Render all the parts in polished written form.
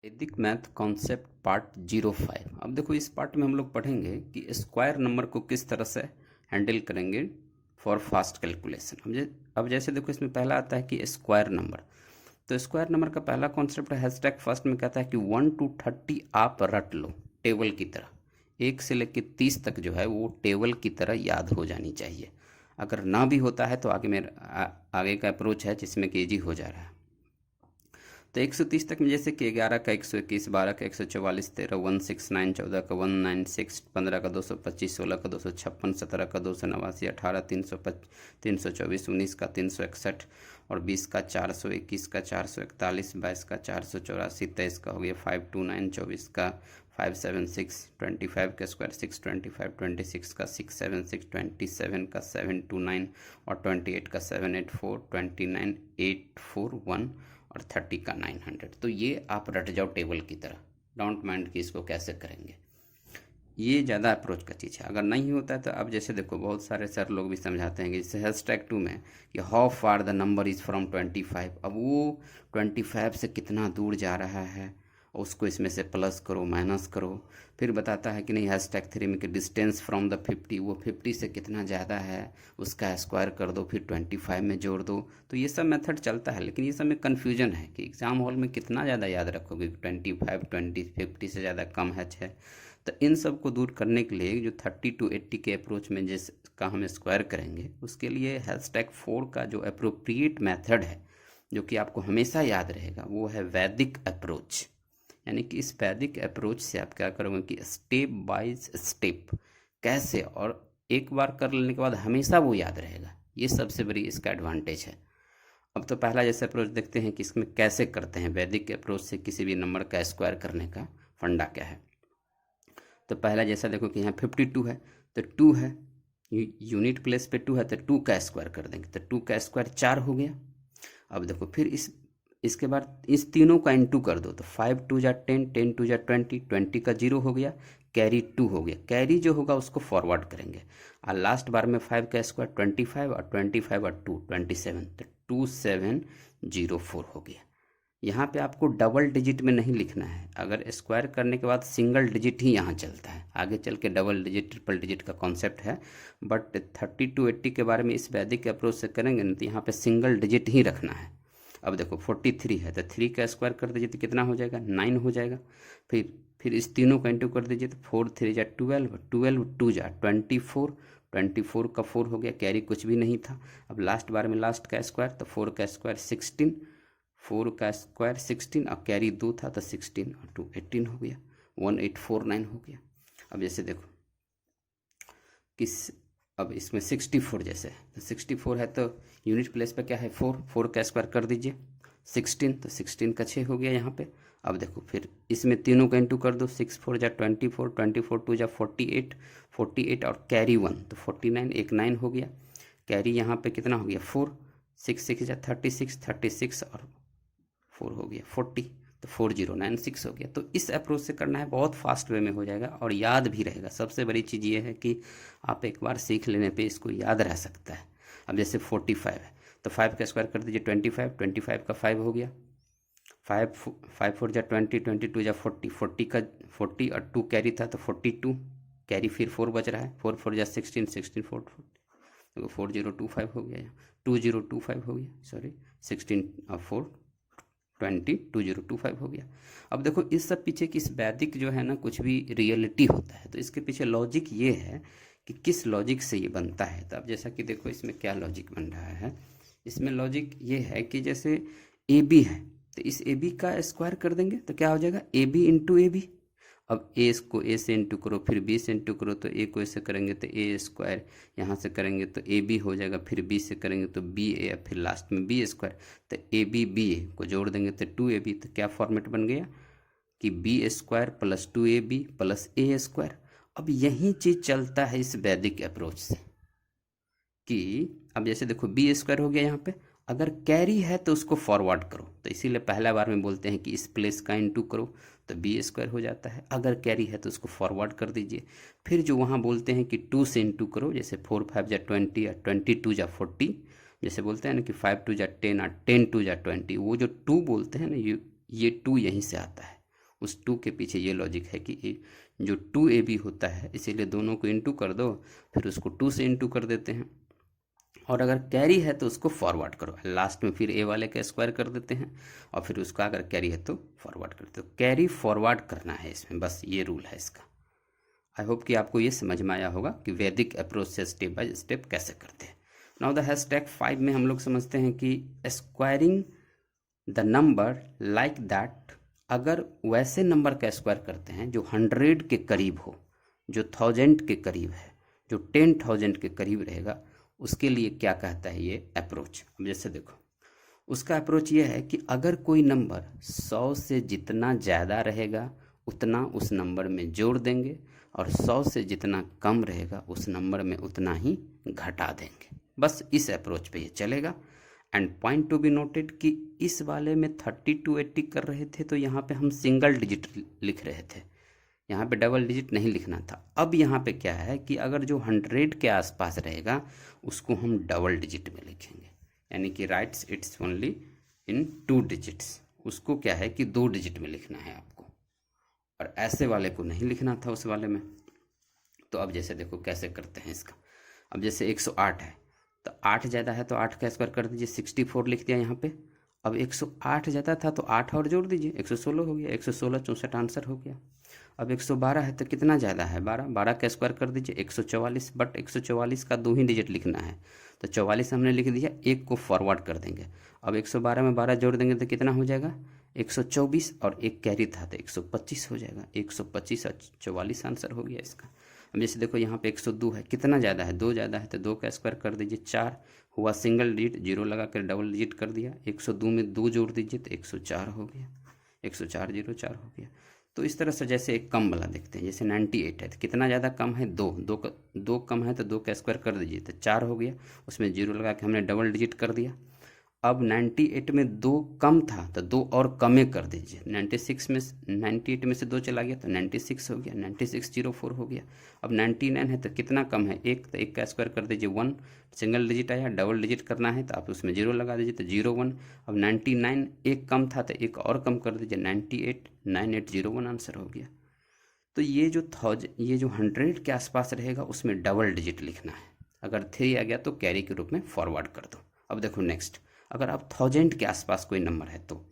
वैदिक math concept part 05। अब देखो इस पार्ट में हम लोग पढ़ेंगे कि स्क्वायर नंबर को किस तरह से हैंडल करेंगे फॉर फास्ट कैलकुलेशन। अब जैसे देखो इसमें पहला आता है कि स्क्वायर नंबर। तो स्क्वायर नंबर का पहला कॉन्सेप्ट हैशटैग फर्स्ट में कहता है कि 1 to 30 आप रट लो टेबल की तरह। 1 से लेकर 30 तक जो है वो टेबल की तरह याद हो जानी चाहिए। अगर ना भी होता है तो आगे का अप्रोच है जिसमें कि ईजी हो जा रहा है। तो 130 तक में जैसे कि 11 का 121, 12 का 144, 13 169, 14 का 196, 15 का 225, 16 का 256, 17 का 289, 18 324, 19 का 361 और 20 का 400, 21 का 441, 22 का 484, 23 का हो गया 529, 24 का 576, 25 का स्क्वायर 625, 26 का 676, 27 का 729 और 28 का 784, 29 841 और 30 का 900। तो ये आप रट जाओ टेबल की तरह, डोंट माइंड कि इसको कैसे करेंगे। ये ज़्यादा अप्रोच का चीज़ है। अगर नहीं होता है तो अब जैसे देखो बहुत सारे सर लोग भी समझाते हैं कि जैसे हैशटैग 2 में कि how far the number is from 25। अब वो 25 से कितना दूर जा रहा है उसको इसमें से प्लस करो माइनस करो। फिर बताता है कि नहीं हैशटैग 3 में कि डिस्टेंस फ्रॉम द 50, वो 50 से कितना ज़्यादा है उसका स्क्वायर कर दो, फिर 25 में जोड़ दो। तो ये सब मेथड चलता है, लेकिन ये सब में कन्फ्यूजन है कि एग्ज़ाम हॉल में कितना ज़्यादा याद रखोगे। 25 20 50 से ज़्यादा कम है 6। तो इन सब को दूर करने के लिए जो 30 to 80 के अप्रोच में जिसका हम स्क्वायर करेंगे उसके लिए हैशटैग 4 का जो अप्रोप्रिएट मेथड है जो कि आपको हमेशा याद रहेगा वो है वैदिक अप्रोच। यानी कि इस वैदिक अप्रोच से आप क्या करोगे कि स्टेप बाय स्टेप कैसे, और एक बार कर लेने के बाद हमेशा वो याद रहेगा। ये सबसे बड़ी इसका एडवांटेज है। अब तो पहला जैसे अप्रोच देखते हैं कि इसमें कैसे करते हैं। वैदिक अप्रोच से किसी भी नंबर का स्क्वायर करने का फंडा क्या है। तो पहला जैसा देखो कि यहाँ 52 है तो 2 है, यूनिट प्लेस पे 2 है तो 2 का स्क्वायर कर देंगे तो 2 का स्क्वायर 4 हो गया। अब देखो फिर इसके बाद इस तीनों का इंटू कर दो तो 5 2 जा 10, 10 2 जा 20, 20 का 0 हो गया, कैरी 2 हो गया। कैरी जो होगा उसको फॉरवर्ड करेंगे और लास्ट बार में 5 का स्क्वायर 25 और 25 और 2 27 तो 2704 हो गया। यहाँ पे आपको डबल डिजिट में नहीं लिखना है। अगर स्क्वायर करने के बाद सिंगल डिजिट ही यहाँ चलता है, आगे चल के डबल डिजिट ट्रिपल डिजिट का कॉन्सेप्ट है। बट 30 to 80 के बारे में इस वैदिक अप्रोच से करेंगे ना तो यहाँ पे सिंगल डिजिट ही रखना है। अब देखो 43 है तो 3 का स्क्वायर कर दीजिए तो कितना हो जाएगा 9 हो जाएगा। फिर इस तीनों का इंटू कर दीजिए तो 4 3 जा 12, 12 2 जा 24, 24 का 4 हो गया, कैरी कुछ भी नहीं था। अब लास्ट बार में लास्ट का स्क्वायर तो 4 का स्क्वायर 16, 4 का स्क्वायर 16 और कैरी 2 था तो 16 और 2 18 हो गया, 1849 हो गया। अब जैसे देखो किस अब इसमें 64 जैसे है तो 64 है तो यूनिट प्लेस पे क्या है 4, 4 का स्क्वायर कर दीजिए 16 तो 16 का 6 हो गया यहाँ पे। अब देखो फिर इसमें तीनों का इंटू कर दो 6 4 जा 24, 24 2 जा 48, 48 और कैरी 1 तो 49, एक 9 हो गया। कैरी यहाँ पे कितना हो गया 4, 6 6 जा 36, 36 और 4 हो गया 40 तो 4096 हो गया। तो इस अप्रोच से करना है, बहुत फास्ट वे में हो जाएगा और याद भी रहेगा। सबसे बड़ी चीज़ ये है कि आप एक बार सीख लेने पे इसको याद रह सकता है। अब जैसे 45 है तो 5 का स्क्वायर कर दीजिए 25, 25 का 5 हो गया, 5 4 जा 20, 22 जा 40, 40 का 40 और 2 कैरी था तो 42, कैरी फिर 4 बच रहा है, 4 4 जा 16, 16 4 देखो 4025 हो गया, 2025 हो गया, सॉरी 16 और 4 20 हो गया। अब देखो इस सब पीछे किस वैदिक जो है ना कुछ भी रियलिटी होता है तो इसके पीछे लॉजिक ये है कि किस लॉजिक से ये बनता है। तो अब जैसा कि देखो इसमें क्या लॉजिक बन रहा है, इसमें लॉजिक ये है कि जैसे ए बी है तो इस ए बी का स्क्वायर कर देंगे तो क्या हो जाएगा A B into A B. अब ए को ए से इंटू करो, फिर बी से इंटू करो तो ए को ऐसे करेंगे तो ए स्क्वायर, यहाँ से करेंगे तो ए बी हो जाएगा, फिर बी से करेंगे तो बी ए, फिर लास्ट में बी स्क्वायर तो ए बी बी ए को जोड़ देंगे तो 2ab। तो क्या फॉर्मेट बन गया कि B square plus 2ab plus A square. अब यही चीज़ चलता है इस वैदिक अप्रोच से कि अब जैसे देखो बी स्क्वायर हो गया यहाँ पे, अगर कैरी है तो उसको फॉरवर्ड करो तो इसीलिए पहला बार में बोलते हैं कि इस प्लेस का इंटू करो तो बी स्क्वायर हो जाता है। अगर कैरी है तो उसको फॉरवर्ड कर दीजिए। फिर जो वहाँ बोलते हैं कि 2 से इंटू करो, जैसे 4 5 जा 20 या 22 जा 40, जैसे बोलते हैं ना कि 5 2 जा 10 और 10 2 जा 20, वो जो 2 बोलते हैं ना ये 2 यहीं से आता है। उस 2 के पीछे ये लॉजिक है कि जो 2ab होता है इसीलिए दोनों को इंटू कर दो, फिर उसको 2 से इंटू कर देते हैं, और अगर कैरी है तो उसको फॉरवर्ड करो, लास्ट में फिर ए वाले का स्क्वायर कर देते हैं, और फिर उसका अगर कैरी है तो फॉरवर्ड करते हो। कैरी फॉरवर्ड करना है इसमें, बस ये रूल है इसका। आई होप कि आपको ये समझ में आया होगा कि वैदिक अप्रोच से स्टेप बाय स्टेप कैसे करते हैं। नाउ द हैशटैग 5 में हम लोग समझते हैं कि squaring the number like that, अगर वैसे नंबर का स्क्वायर करते हैं जो 100 के करीब हो, जो 1000 के करीब है, जो 10,000 के करीब रहेगा, उसके लिए क्या कहता है ये अप्रोच। अब जैसे देखो उसका अप्रोच ये है कि अगर कोई नंबर 100 से जितना ज़्यादा रहेगा उतना उस नंबर में जोड़ देंगे, और 100 से जितना कम रहेगा उस नंबर में उतना ही घटा देंगे। बस इस अप्रोच पे ये चलेगा। And point to be noted कि इस वाले में 30 to 80 कर रहे थे तो यहाँ पे हम सिंगल डिजिट लिख रहे थे, यहाँ पे डबल डिजिट नहीं लिखना था। अब यहाँ पे क्या है कि अगर जो 100 के आसपास रहेगा उसको हम डबल डिजिट में लिखेंगे, यानी कि rights it's only in 2 digits. उसको क्या है कि 2 डिजिट में लिखना है आपको, और ऐसे वाले को नहीं लिखना था उस वाले में। तो अब जैसे देखो कैसे करते हैं इसका। अब जैसे 108 है तो 8 ज़्यादा है तो 8 का स्क्वायर कर दीजिए, 64 लिख दिया यहाँ पे। अब 108 ज़्यादा था तो 8 और जोड़ दीजिए, 116 हो गया, 116 64 आंसर हो गया। अब 112 है तो कितना ज़्यादा है 12, 12 का स्क्वायर कर दीजिए 144, बट 144 का 2 ही डिजिट लिखना है तो 44 हमने लिख दिया, एक को फॉरवर्ड कर देंगे। अब 112 में 12 जोड़ देंगे तो कितना हो जाएगा 124, और एक कैरी था तो 125 हो जाएगा, 125 और 44 आंसर हो गया इसका। अब जैसे देखो यहाँ पे 102 है, कितना ज़्यादा है 2 ज़्यादा है तो 2 का स्क्वायर कर दीजिए, 4 हुआ सिंगल डिजिट, 0 लगा कर डबल डिजिट कर दिया। 102 में 2 जोड़ दीजिए तो 104 हो गया, 104 04 हो गया। तो इस तरह से जैसे एक कम वाला देखते हैं, जैसे 98 है तो कितना ज़्यादा कम है 2 कम है तो 2 का स्क्वायर कर दीजिए तो 4 हो गया, उसमें 0 लगा के हमने डबल डिजिट कर दिया। अब 98 में 2 कम था तो 2 और कमे कर दीजिए, 98 में से 2 चला गया तो 96 हो गया, 9604 हो गया। अब 99 है तो कितना कम है 1, तो 1 का स्क्वायर कर दीजिए 1, सिंगल डिजिट आया, डबल डिजिट करना है तो आप उसमें 0 लगा दीजिए तो 01। अब 99 एक कम था तो एक और कम कर दीजिए, 98 आंसर हो गया। तो ये जो 100 के आसपास रहेगा उसमें डबल डिजिट लिखना है, अगर 3 आ गया तो कैरी के रूप में फॉरवर्ड कर दो। अब देखो नेक्स्ट, अगर आप 1000 के आसपास कोई नंबर है तो,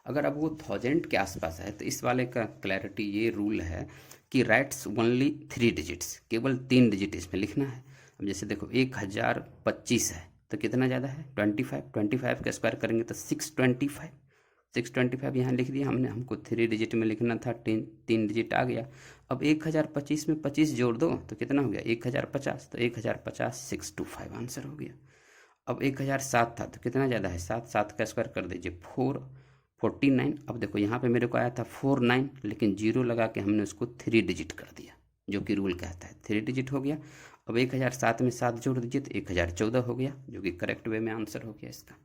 अगर अब वो 1000 के आसपास है तो इस वाले का क्लैरिटी ये रूल है कि राइट्स ओनली 3 डिजिट्स, केवल 3 डिजिट इसमें लिखना है। अब जैसे देखो 1025 है तो कितना ज़्यादा है 25 का स्क्वायर करेंगे तो 625 यहाँ लिख दिया हमने, हमको 3 डिजिट में लिखना था, 3 डिजिट आ गया। अब 1025 में 25 जोड़ दो तो कितना हो गया 1050, तो 1050 625 आंसर हो गया। अब 1007 था तो कितना ज़्यादा है 7 का स्क्वायर कर दीजिए 449। अब देखो यहाँ पे मेरे को आया था 49, लेकिन 0 लगा के हमने उसको 3 डिजिट कर दिया, जो कि रूल कहता है 3 डिजिट हो गया। अब 1007 में 7 जोड़ दीजिए तो 1014 हो गया, जो कि करेक्ट वे में आंसर हो गया इसका।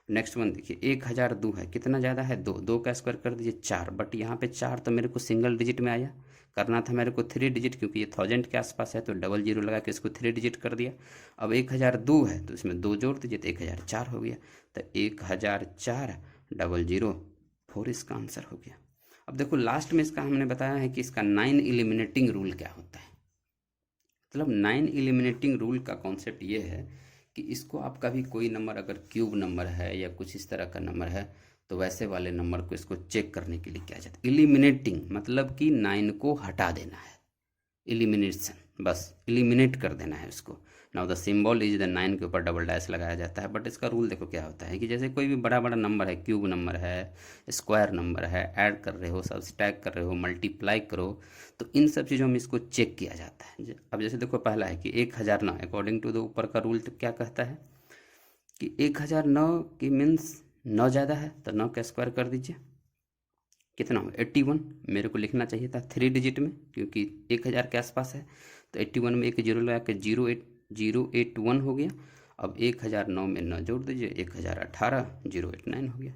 नेक्स्ट वन देखिए 1002 है, कितना ज़्यादा है 2 का स्क्वायर कर दीजिए 4, बट यहाँ पे 4 तो मेरे को सिंगल डिजिट में आया, करना था मेरे को 3 डिजिट, क्योंकि ये 1000 के आसपास है तो डबल 0 लगा के इसको 3 डिजिट कर दिया। अब 1002 है तो इसमें 2 जोड़ दीजिए तो 1004 हो गया, तो 1004 डबल 04 इसका आंसर हो गया। अब देखो लास्ट में इसका हमने बताया है कि इसका 9 एलिमिनेटिंग रूल क्या होता है। मतलब 9 एलिमिनेटिंग रूल का कॉन्सेप्ट ये है कि इसको आप कभी कोई नंबर अगर क्यूब नंबर है या कुछ इस तरह का नंबर है तो वैसे वाले नंबर को इसको चेक करने के लिए किया जाता है। एलिमिनेटिंग मतलब कि 9 को हटा देना है, एलिमिनेशन, बस एलिमिनेट कर देना है उसको। Now the symbol is the 9 के ऊपर डबल डैश लगाया जाता है। बट इसका रूल देखो क्या होता है कि जैसे कोई भी बड़ा बड़ा नंबर है, क्यूब नंबर है, स्क्वायर नंबर है, ऐड कर रहे हो, सब्सट्रैक्ट कर रहे हो, मल्टीप्लाई करो, तो इन सब चीज़ों में इसको चेक किया जाता है। अब जैसे देखो पहला है कि 1009, अकॉर्डिंग टू द ऊपर का रूल तो क्या कहता है कि 1009 की मीन्स 9 ज़्यादा है तो 9 का स्क्वायर कर दीजिए, कितना हो 81, मेरे को लिखना चाहिए था 3 डिजिट में क्योंकि 1000 के आसपास है, तो 81 में एक 0 लगा के 081 हो गया। अब 1009 में 9 जोड़ दीजिए 1018 089 हो गया।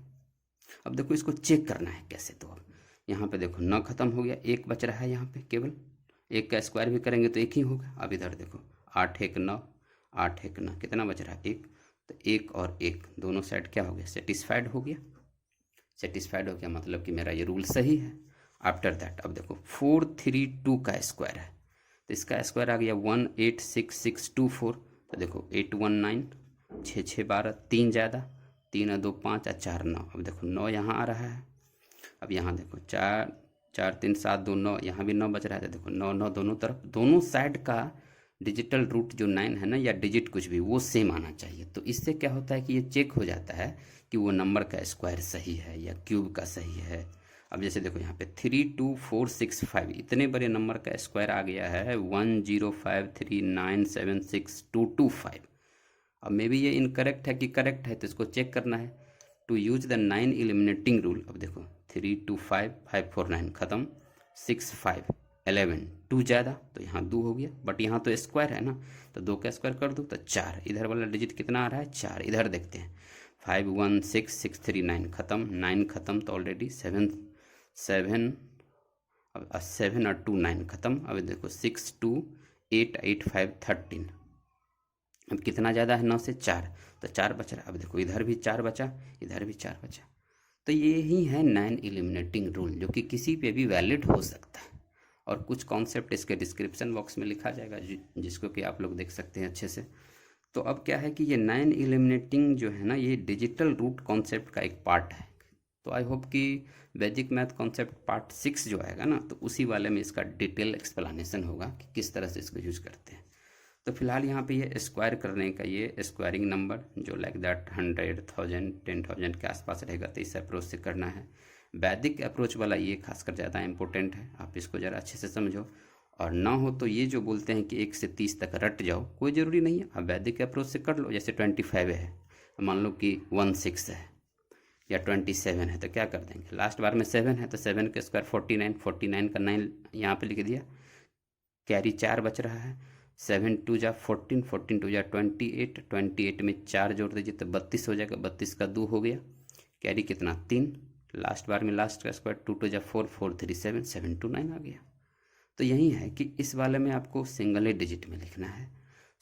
अब देखो इसको चेक करना है कैसे, तो अब यहाँ पे देखो 9 खत्म हो गया, 1 बच रहा है यहाँ पे, केवल 1 का स्क्वायर भी करेंगे तो 1 ही होगा। अब इधर देखो 8 1 9, 8 1 9, कितना बच रहा है 1, तो 1 और 1 दोनों साइड क्या हो गया सेटिस्फाइड हो गया। सेटिस्फाइड हो गया, मतलब कि मेरा ये रूल सही है। आफ्टर दैट अब देखो 432 का स्क्वायर है, तो इसका स्क्वायर आ गया 186624। तो देखो 819, 6 6 12, 3 ज़्यादा, 3 2 5 और 4 9। अब देखो 9 यहाँ आ रहा है। अब यहाँ देखो 4 4 3 7 2 9, यहाँ भी 9 बच रहा है। तो देखो 9 9 दोनों तरफ, दोनों साइड का डिजिटल रूट जो 9 है ना, या डिजिट कुछ भी, वो सेम आना चाहिए। तो इससे क्या होता है कि ये चेक हो जाता है कि वो नंबर का स्क्वायर सही है या क्यूब का सही है। अब जैसे देखो यहाँ पे 32465, इतने बड़े नंबर का स्क्वायर आ गया है 1053976225। अब मे बी ये इनकरेक्ट है कि करेक्ट है, तो इसको चेक करना है। To use the 9 eliminating rule, अब देखो 3 2 5 5 4 9 खत्म, 6 5 11, 2 ज़्यादा, तो यहाँ 2 हो गया, बट यहाँ तो स्क्वायर है ना, तो 2 का स्क्वायर कर दो तो 4। इधर वाला डिजिट कितना आ रहा है? 4। इधर देखते हैं 5 1 6 6 3 9 खत्म, 9 खत्म, तो ऑलरेडी 7 7, अब 7 और 2 9 खत्म। अब देखो 6 2 8 8 5 13, अब कितना ज़्यादा है? 9 से 4, तो 4 बच रहा है। अब देखो इधर भी 4 बचा, इधर भी 4 बचा। तो ये ही है 9 एलिमिनेटिंग रूल, जो कि किसी पे भी वैलिड हो सकता है। और कुछ कॉन्सेप्ट इसके डिस्क्रिप्शन बॉक्स में लिखा जाएगा, जिसको कि आप लोग देख सकते हैं अच्छे से। तो अब क्या है कि ये 9 एलिमिनेटिंग जो है ना, ये डिजिटल रूट कॉन्सेप्ट का एक पार्ट है। तो आई होप कि बेसिक मैथ कॉन्सेप्ट पार्ट 6 जो आएगा ना, तो उसी वाले में इसका डिटेल एक्सप्लेनेशन होगा कि किस तरह से इसको यूज करते हैं। तो फिलहाल यहाँ पे ये स्क्वायर करने का, ये स्क्वायरिंग नंबर जो लाइक दैट 100,000 10,000 के आसपास रहेगा, तो इस अप्रोच से करना है। वैदिक अप्रोच वाला ये खासकर ज़्यादा इंपॉर्टेंट है, आप इसको ज़रा अच्छे से समझो। और ना हो तो ये जो बोलते हैं कि 1 से 30 तक रट जाओ, कोई ज़रूरी नहीं है, आप वैदिक अप्रोच से कर लो। जैसे 25 है, मान लो कि 16 है या 27 है, तो क्या कर देंगे? लास्ट बार में 7 है, तो 7 के स्क्वायर 49, 49 का 9 यहाँ पे लिख दिया, कैरी 4 बच रहा है। 7 2 जा 14, 14 2 जा 28, 28 में 4 जोड़ दीजिए तो 32 हो जाएगा, 32 का 2 हो गया, कैरी कितना? 3। लास्ट बार में लास्ट का स्क्वायर 2 2 जा 4, 4 3 7, 7 2 9 आ गया। तो यही है कि इस वाले में आपको सिंगल ही डिजिट में लिखना है।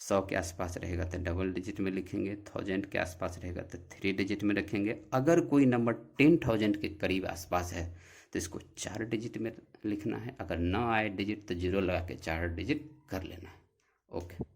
100 के आसपास रहेगा तो डबल डिजिट में लिखेंगे, 1000 के आसपास रहेगा तो 3 डिजिट में रखेंगे। अगर कोई नंबर 10,000 के करीब आसपास है तो इसको 4 डिजिट में लिखना है। अगर ना आए डिजिट तो 0 लगा के 4 डिजिट कर लेना है। ओके।